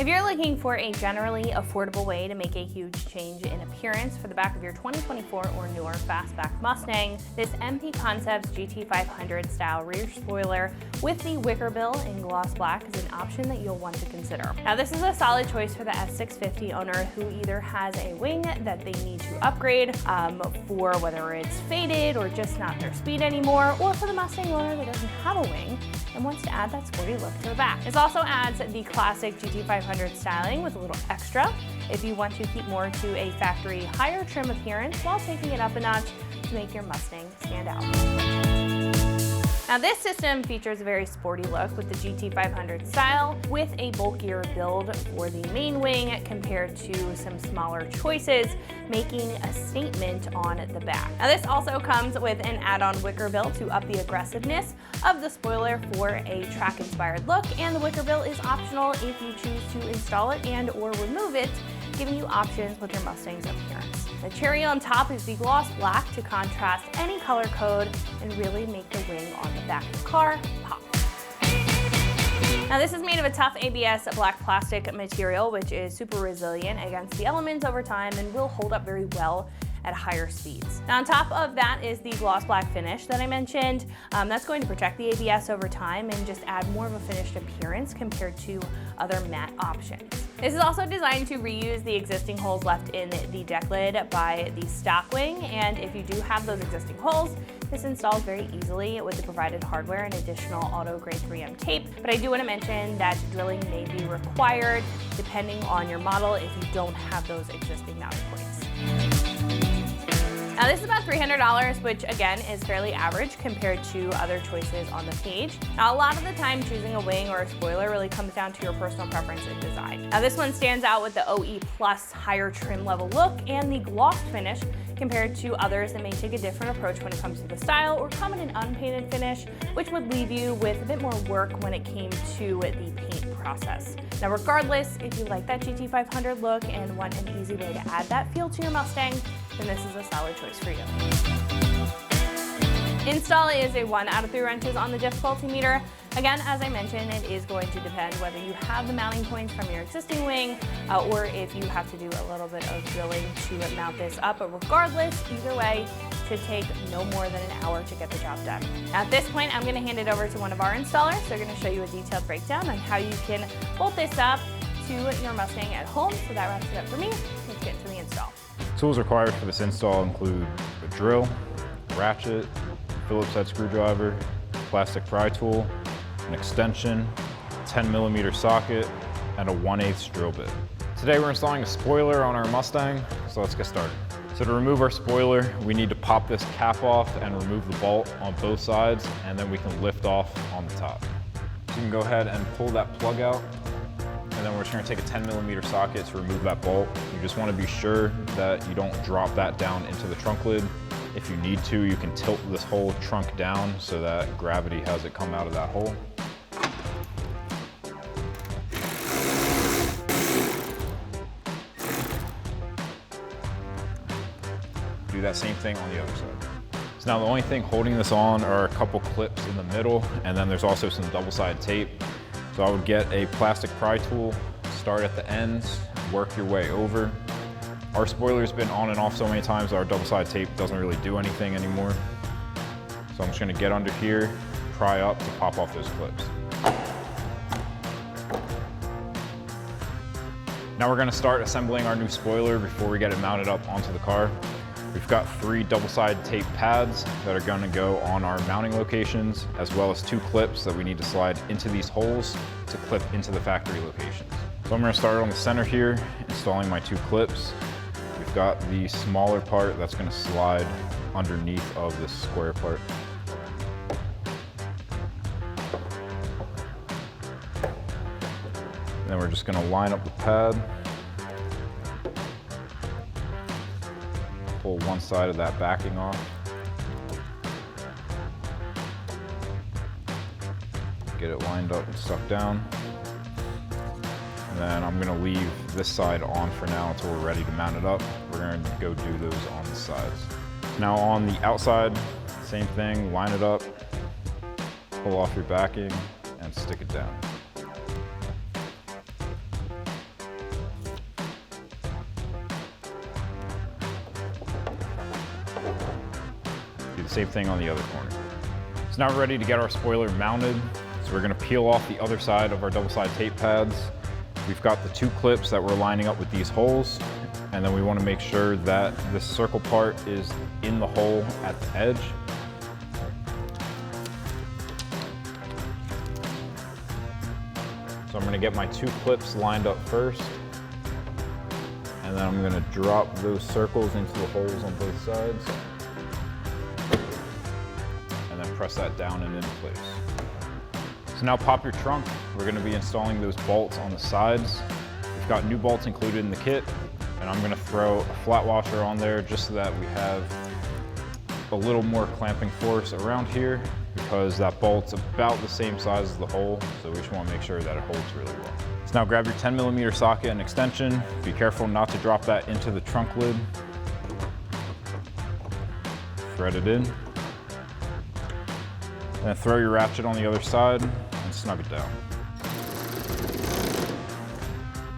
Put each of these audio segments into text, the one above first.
If you're looking for a generally affordable way to make a huge change in appearance for the back of your 2024 or newer fastback Mustang, this MP Concepts GT500 Style rear spoiler with the wicker bill in gloss black is an option that you'll want to consider. Now, this is a solid choice for the S650 owner who either has a wing that they need to upgrade for whether it's faded or just not their speed anymore, or for the Mustang owner that doesn't have a wing and wants to add that sporty look to the back. This also adds the classic GT500 styling with a little extra if you want to keep more to a factory higher trim appearance while taking it up a notch to make your Mustang stand out. Now, this system features a very sporty look with the GT500 style with a bulkier build for the main wing compared to some smaller choices, making a statement on the back. Now, this also comes with an add-on wicker bill to up the aggressiveness of the spoiler for a track-inspired look, and the wicker bill is optional if you choose to install it and or remove it, giving you options with your Mustang's appearance. The cherry on top is the gloss black to contrast any color code and really make the wing on the back of the car pop. Now, this is made of a tough ABS black plastic material, which is super resilient against the elements over time and will hold up very well at higher speeds. Now, on top of that is the gloss black finish that I mentioned. That's going to protect the ABS over time and just add more of a finished appearance compared to other matte options. This is also designed to reuse the existing holes left in the deck lid by the stock wing, and if you do have those existing holes, this installs very easily with the provided hardware and additional auto grade 3M tape. But I do want to mention that drilling may be required depending on your model if you don't have those existing mounting points. Now, this is about $300, which again is fairly average compared to other choices on the page. Now, a lot of the time choosing a wing or a spoiler really comes down to your personal preference and design. Now, this one stands out with the OE Plus higher trim level look and the gloss finish compared to others that may take a different approach when it comes to the style or come in an unpainted finish, which would leave you with a bit more work when it came to the paint process. Now, regardless, if you like that GT500 look and want an easy way to add that feel to your Mustang, then this is a solid choice for you. Install is a 1 out of 3 wrenches on the difficulty meter. Again, as I mentioned, it is going to depend whether you have the mounting points from your existing wing or if you have to do a little bit of drilling to mount this up. But regardless, either way, it should take no more than an hour to get the job done. Now, at this point, I'm going to hand it over to one of our installers. They're going to show you a detailed breakdown on how you can bolt this up to your Mustang at home. So that wraps it up for me. Let's get into the install. Tools required for this install include a drill, ratchet, Phillips head screwdriver, plastic pry tool, an extension, 10mm socket, and a 1/8 drill bit. Today we're installing a spoiler on our Mustang, so let's get started. So to remove our spoiler, we need to pop this cap off and remove the bolt on both sides, and then we can lift off on the top. So you can go ahead and pull that plug out, and then we're just gonna take a 10mm socket to remove that bolt. You just wanna be sure that you don't drop that down into the trunk lid. If you need to, you can tilt this whole trunk down so that gravity has it come out of that hole. Do that same thing on the other side. So now the only thing holding this on are a couple clips in the middle, and then there's also some double-sided tape. So I would get a plastic pry tool, start at the ends, work your way over. Our spoiler's been on and off so many times our double-sided tape doesn't really do anything anymore. So I'm just gonna get under here, pry up to pop off those clips. Now we're gonna start assembling our new spoiler before we get it mounted up onto the car. We've got 3 double-sided tape pads that are gonna go on our mounting locations, as well as 2 clips that we need to slide into these holes to clip into the factory locations. So I'm gonna start on the center here, installing my 2 clips. We've got the smaller part that's gonna slide underneath of this square part. And then we're just gonna line up the pad. Pull one side of that backing off. Get it lined up and stuck down. And then I'm gonna leave this side on for now until we're ready to mount it up. We're gonna go do those on the sides. Now on the outside, same thing, line it up, pull off your backing, and stick it down. same thing on the other corner. So now we're ready to get our spoiler mounted. So we're gonna peel off the other side of our double-side tape pads. We've got the 2 clips that we're lining up with these holes, and then we wanna make sure that this circle part is in the hole at the edge. So I'm gonna get my 2 clips lined up first, and then I'm gonna drop those circles into the holes on both sides, and then press that down and into place. So now pop your trunk. We're gonna be installing those bolts on the sides. We've got new bolts included in the kit, and I'm gonna throw a flat washer on there just so that we have a little more clamping force around here, because that bolt's about the same size as the hole, so we just wanna make sure that it holds really well. So now grab your 10mm socket and extension. Be careful not to drop that into the trunk lid. Thread it in. Then throw your ratchet on the other side and snug it down.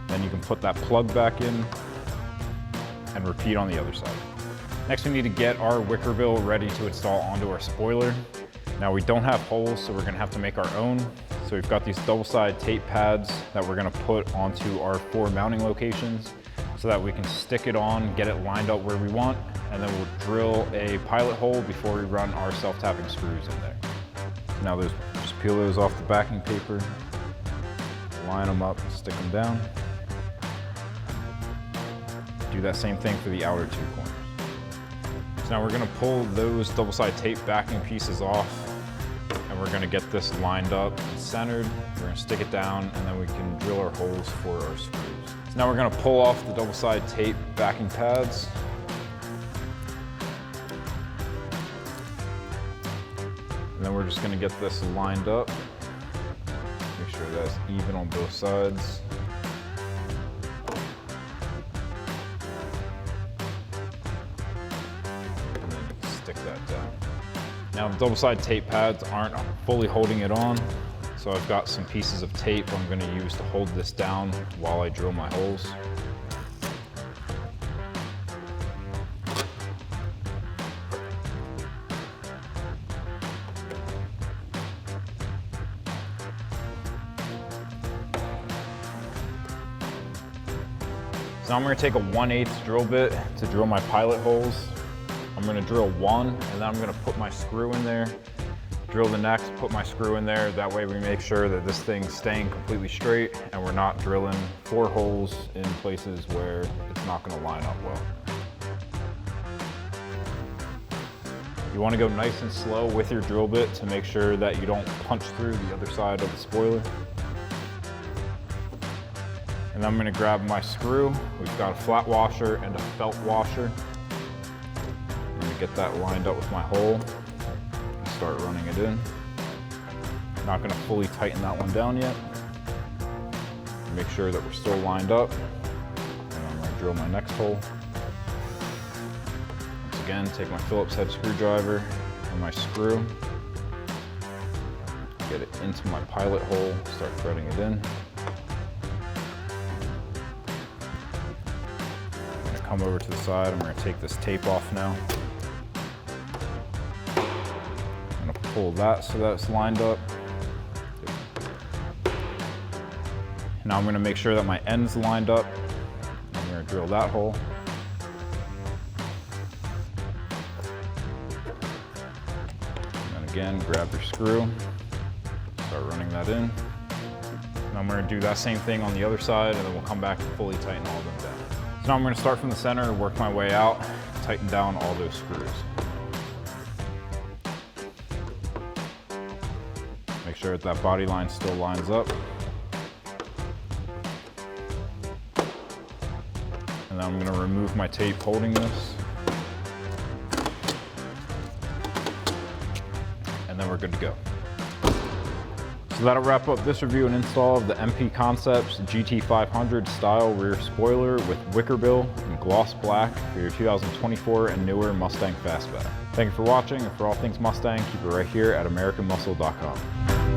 Then you can put that plug back in and repeat on the other side. Next, we need to get our wicker bill ready to install onto our spoiler. Now we don't have holes, so we're gonna have to make our own. So we've got these double-side tape pads that we're gonna put onto our 4 mounting locations so that we can stick it on, get it lined up where we want, and then we'll drill a pilot hole before we run our self-tapping screws in there. Now just peel those off the backing paper, line them up, stick them down. Do that same thing for the outer 2 corners. So now we're gonna pull those double-side tape backing pieces off, and we're gonna get this lined up and centered. We're gonna stick it down, and then we can drill our holes for our screws. So now we're gonna pull off the double-side tape backing pads. And then we're just gonna get this lined up. Make sure that's even on both sides. And then stick that down. Now the double-side tape pads aren't fully holding it on, so I've got some pieces of tape I'm gonna use to hold this down while I drill my holes. So now I'm gonna take a 1/8 drill bit to drill my pilot holes. I'm gonna drill 1, and then I'm gonna put my screw in there, drill the next, put my screw in there. That way we make sure that this thing's staying completely straight and we're not drilling 4 holes in places where it's not gonna line up well. You wanna go nice and slow with your drill bit to make sure that you don't punch through the other side of the spoiler. And then I'm gonna grab my screw. We've got a flat washer and a felt washer. I'm gonna get that lined up with my hole and start running it in. Not gonna fully tighten that one down yet. Make sure that we're still lined up. And I'm gonna drill my next hole. Once again, take my Phillips head screwdriver and my screw. Get it into my pilot hole, start threading it in. Come over to the side. I'm going to take this tape off now. I'm going to pull that so that it's lined up. Now I'm going to make sure that my end's lined up. I'm going to drill that hole. And then again, grab your screw, start running that in. And I'm going to do that same thing on the other side, and then we'll come back and fully tighten all of them down. So now I'm going to start from the center and work my way out, tighten down all those screws. Make sure that body line still lines up. And then I'm going to remove my tape holding this. And then we're good to go. So that'll wrap up this review and install of the MP Concepts GT500 Style rear spoiler with wicker bill in gloss black for your 2024 and newer Mustang Fastback. Thank you for watching, and for all things Mustang, keep it right here at AmericanMuscle.com.